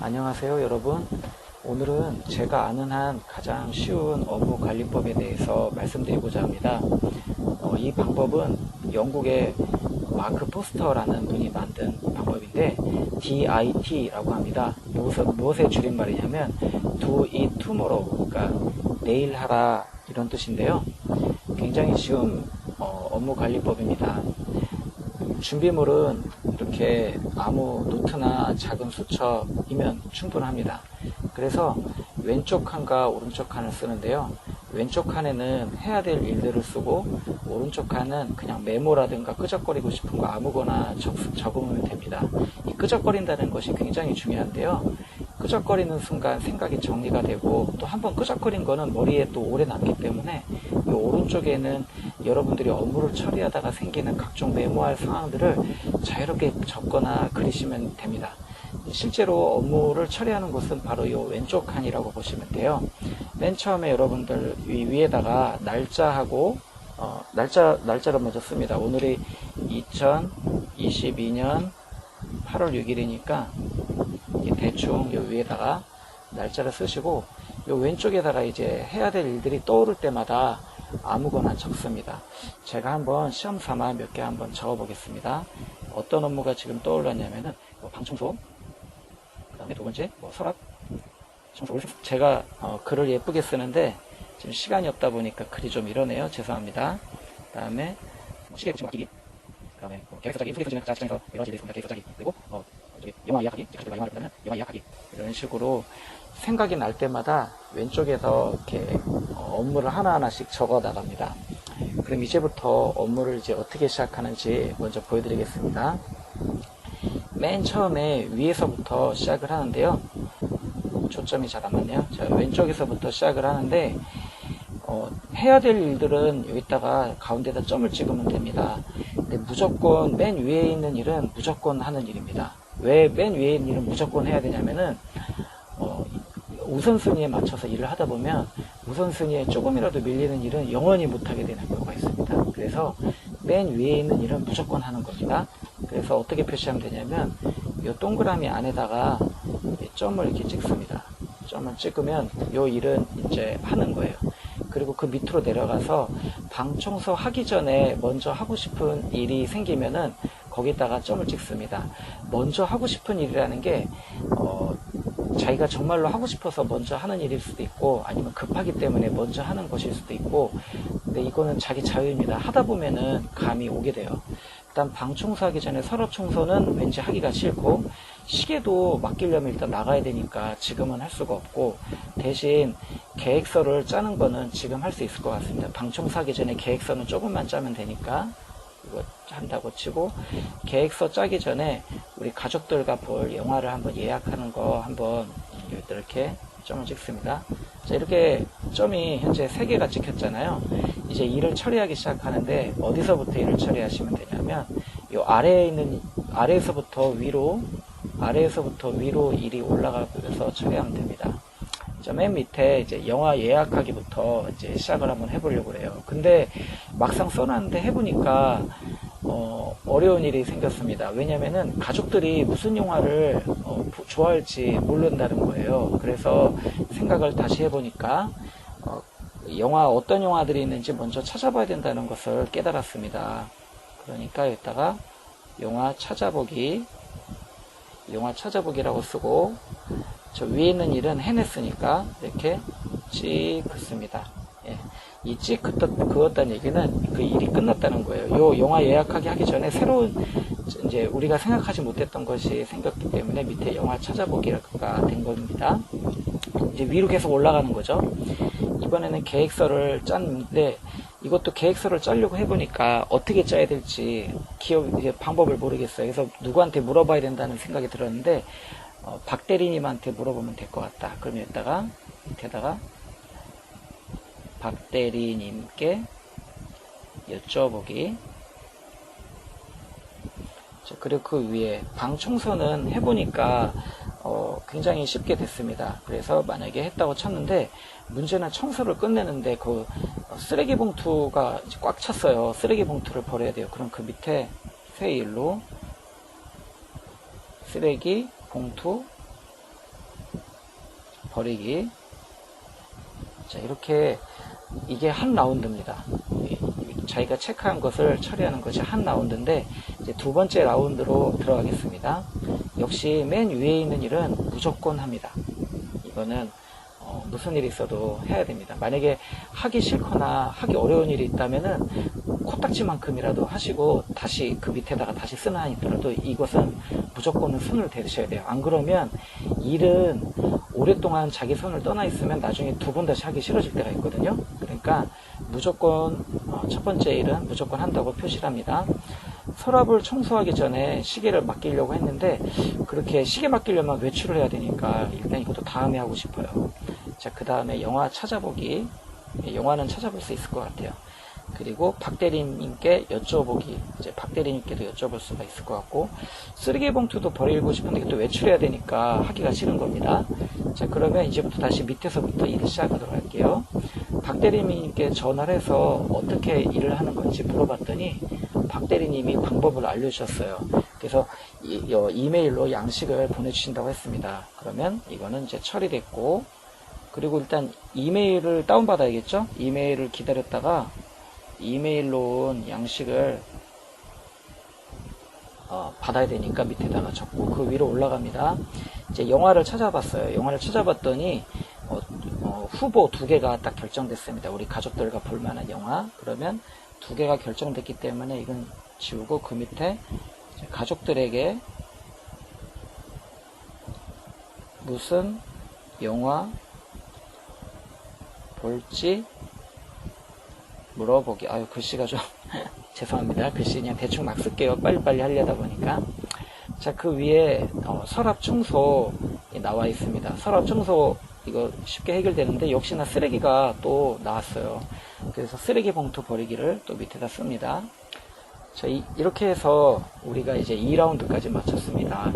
안녕하세요 여러분. 오늘은 제가 아는 한 가장 쉬운 업무 관리법에 대해서 말씀드리고자 합니다. 이 방법은 영국의 마크 포스터라는 분이 만든 방법인데 DIT라고 합니다. 무엇의 줄임말이냐면 Do it tomorrow, 그러니까 내일 하라, 이런 뜻인데요. 굉장히 쉬운 업무 관리법입니다. 준비물은 이렇게 아무 노트나 작은 수첩이면 충분합니다. 그래서 왼쪽 칸과 오른쪽 칸을 쓰는데요. 왼쪽 칸에는 해야 될 일들을 쓰고, 오른쪽 칸은 그냥 메모라든가 끄적거리고 싶은 거 아무거나 적으면 됩니다. 이 끄적거린다는 것이 굉장히 중요한데요. 끄적거리는 순간 생각이 정리가 되고, 또 한번 끄적거린 거는 머리에 또 오래 남기 때문에 이 오른쪽에는 여러분들이 업무를 처리하다가 생기는 각종 메모할 상황들을 자유롭게 적거나 그리시면 됩니다. 실제로 업무를 처리하는 곳은 바로 이 왼쪽 칸이라고 보시면 돼요. 맨 처음에 여러분들 위에다가 날짜하고 날짜를 먼저 씁니다. 오늘이 2022년 8월 6일이니까 대충 요 위에다가 날짜를 쓰시고, 요 왼쪽에다가 이제 해야 될 일들이 떠오를 때마다 아무거나 적습니다. 제가 한번 시험 삼아 몇 개 한번 적어 보겠습니다. 어떤 업무가 지금 떠올랐냐면은 방 청소, 그 다음에 두 번째 서랍 청소. 제가 글을 예쁘게 쓰는데 지금 시간이 없다 보니까 글이 좀 이러네요. 죄송합니다. 그 다음에 시계 붙임 맡기기, 그 다음에 계획서 짜기, 소개서 진행 자체장에서 여러 가지 있습니다. 계획서 짜기, 그리고 영화 예약하기, 가족들과 영화를 보면 영화 예약하기, 이런 식으로 생각이 날 때마다 왼쪽에서 이렇게 업무를 하나하나씩 적어 나갑니다. 그럼 이제부터 업무를 이제 어떻게 시작하는지 먼저 보여드리겠습니다. 맨 처음에 위에서부터 시작을 하는데요. 초점이 잘 안 맞네요. 자, 왼쪽에서부터 시작을 하는데 해야 될 일들은 여기다가 가운데다 점을 찍으면 됩니다. 근데 무조건 맨 위에 있는 일은 무조건 하는 일입니다. 왜 맨 위에 있는 일은 무조건 해야 되냐면은 우선순위에 맞춰서 일을 하다 보면 우선순위에 조금이라도 밀리는 일은 영원히 못하게 되는 경우가 있습니다. 그래서 맨 위에 있는 일은 무조건 하는 겁니다. 그래서 어떻게 표시하면 되냐면 이 동그라미 안에다가 점을 이렇게 찍습니다. 점을 찍으면 이 일은 이제 하는 거예요. 그리고 그 밑으로 내려가서 방 청소 하기 전에 먼저 하고 싶은 일이 생기면은 거기다가 점을 찍습니다. 먼저 하고 싶은 일이라는 게 자기가 정말로 하고 싶어서 먼저 하는 일일 수도 있고, 아니면 급하기 때문에 먼저 하는 것일 수도 있고, 근데 이거는 자기 자유입니다. 하다 보면은 감이 오게 돼요. 일단 방 청소하기 전에 서랍 청소는 왠지 하기가 싫고, 시계도 맡기려면 일단 나가야 되니까 지금은 할 수가 없고, 대신 계획서를 짜는 거는 지금 할 수 있을 것 같습니다. 방 청소하기 전에 계획서는 조금만 짜면 되니까 이거 한다고 치고, 계획서 짜기 전에 우리 가족들과 볼 영화를 한번 예약하는 거 한번 이렇게 점을 찍습니다. 자, 이렇게 점이 현재 3개가 찍혔잖아요. 이제 일을 처리하기 시작하는데 어디서부터 일을 처리하시면 되냐면 이 아래에서부터 위로 일이 올라가면서 처리하면 됩니다. 자, 맨 밑에 이제 영화 예약하기부터 이제 시작을 한번 해보려고 해요. 근데 막상 써놨는데 해보니까 어려운 일이 생겼습니다. 왜냐면은 가족들이 무슨 영화를 좋아할지 모른다는 거예요. 그래서 생각을 다시 해보니까 영화, 어떤 영화들이 있는지 먼저 찾아봐야 된다는 것을 깨달았습니다. 그러니까 여기다가 영화 찾아보기라고 쓰고, 저 위에 있는 일은 해냈으니까 이렇게 찍 긋습니다. 예. 이 찍 그었다는 얘기는 그 일이 끝났다는 거예요. 요 영화 예약하기 하기 전에 새로운 이제 우리가 생각하지 못했던 것이 생겼기 때문에 밑에 영화 찾아보기가 된 겁니다. 이제 위로 계속 올라가는 거죠. 이번에는 계획서를 짰는데, 이것도 계획서를 짜려고 해보니까 어떻게 짜야 될지 방법을 모르겠어요. 그래서 누구한테 물어봐야 된다는 생각이 들었는데, 박 대리님한테 물어보면 될 것 같다. 그럼 여기다가 밑에다가 박 대리님께 여쭤보기. 그리고 그 위에 방 청소는 해보니까 굉장히 쉽게 됐습니다. 그래서 만약에 했다고 쳤는데, 문제는 청소를 끝내는데 그 쓰레기 봉투가 꽉 찼어요. 쓰레기 봉투를 버려야 돼요. 그럼 그 밑에 새 일로 쓰레기 봉투 버리기. 자, 이렇게 이게 한 라운드입니다. 자기가 체크한 것을 처리하는 것이 한 라운드인데 이제 두 번째 라운드로 들어가겠습니다. 역시 맨 위에 있는 일은 무조건 합니다. 이거는 무슨 일이 있어도 해야 됩니다. 만약에 하기 싫거나 하기 어려운 일이 있다면은 코딱지만큼이라도 하시고 다시 그 밑에다가 다시 쓰는 한이 있더라도 이것은 무조건 손을 대셔야 돼요. 안 그러면 일은 오랫동안 자기 손을 떠나 있으면 나중에 두 번 다시 하기 싫어질 때가 있거든요. 그러니까 무조건 첫 번째 일은 무조건 한다고 표시를 합니다. 서랍을 청소하기 전에 시계를 맡기려고 했는데 그렇게 시계 맡기려면 외출을 해야 되니까 일단 이것도 다음에 하고 싶어요. 자, 그 다음에 영화 찾아보기. 영화는 찾아볼 수 있을 것 같아요. 그리고 박대리님께 여쭤보기. 이제 박대리님께도 여쭤볼 수가 있을 것 같고, 쓰레기 봉투도 버리고 싶은데 또 외출해야 되니까 하기가 싫은 겁니다. 자, 그러면 이제부터 다시 밑에서부터 일을 시작하도록 할게요. 박대리님께 전화를 해서 어떻게 일을 하는 건지 물어봤더니 박대리님이 방법을 알려주셨어요. 그래서 이메일로 양식을 보내주신다고 했습니다. 그러면 이거는 이제 처리됐고, 그리고 일단 이메일을 다운받아야겠죠? 이메일을 기다렸다가 이메일로 온 양식을 받아야 되니까 밑에다가 적고 그 위로 올라갑니다. 이제 영화를 찾아봤어요. 영화를 찾아봤더니 후보 2개가 딱 결정됐습니다. 우리 가족들과 볼만한 영화. 그러면 2개가 결정됐기 때문에 이건 지우고 그 밑에 가족들에게 무슨 영화 볼지 물어보기. 아유, 글씨가 좀 죄송합니다. 글씨 그냥 대충 막 쓸게요. 빨리빨리 하려다 보니까. 자, 그 위에 서랍 청소 나와 있습니다. 서랍 청소 이거 쉽게 해결되는데 역시나 쓰레기가 또 나왔어요. 그래서 쓰레기 봉투 버리기를 또 밑에다 씁니다. 자, 이렇게 해서 우리가 이제 2라운드까지 마쳤습니다.